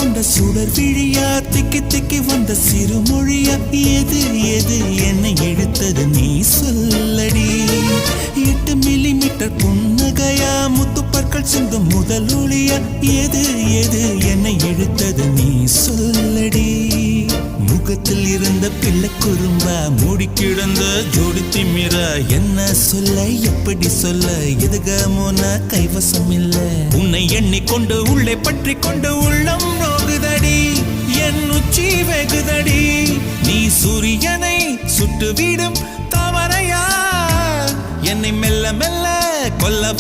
கொண்ட சுடர் விழியா திக்கி திக்கி வந்த சிறுமொழியா எது எது என்னை இழுத்தது நீ சொல்லடி 8 மில்லிமீட்டர் புன்னகையா முத்துப்பற்கள் சிந்தும் முதல் ஒளியா எது எது என்னை இழுத்தது நீ சொல்லடி முகத்தில் இருந்த பிள்ளை குறும்பா மூடி கிடந்த ஜோடி திமிரா என்ன சொல்ல எப்படி சொல்ல எதுகமோ நான் கைவசம் இல்ல உன்னை எண்ணிக்கொண்டு உள்ளே பற்றி கொண்டு உள்ளம் நோகுதடி என் உச்சி வெகுதடி நீ சூரியனை சுட்டுவிடும் தாமரையா என்னை மெல்ல மெல்ல கொல்ல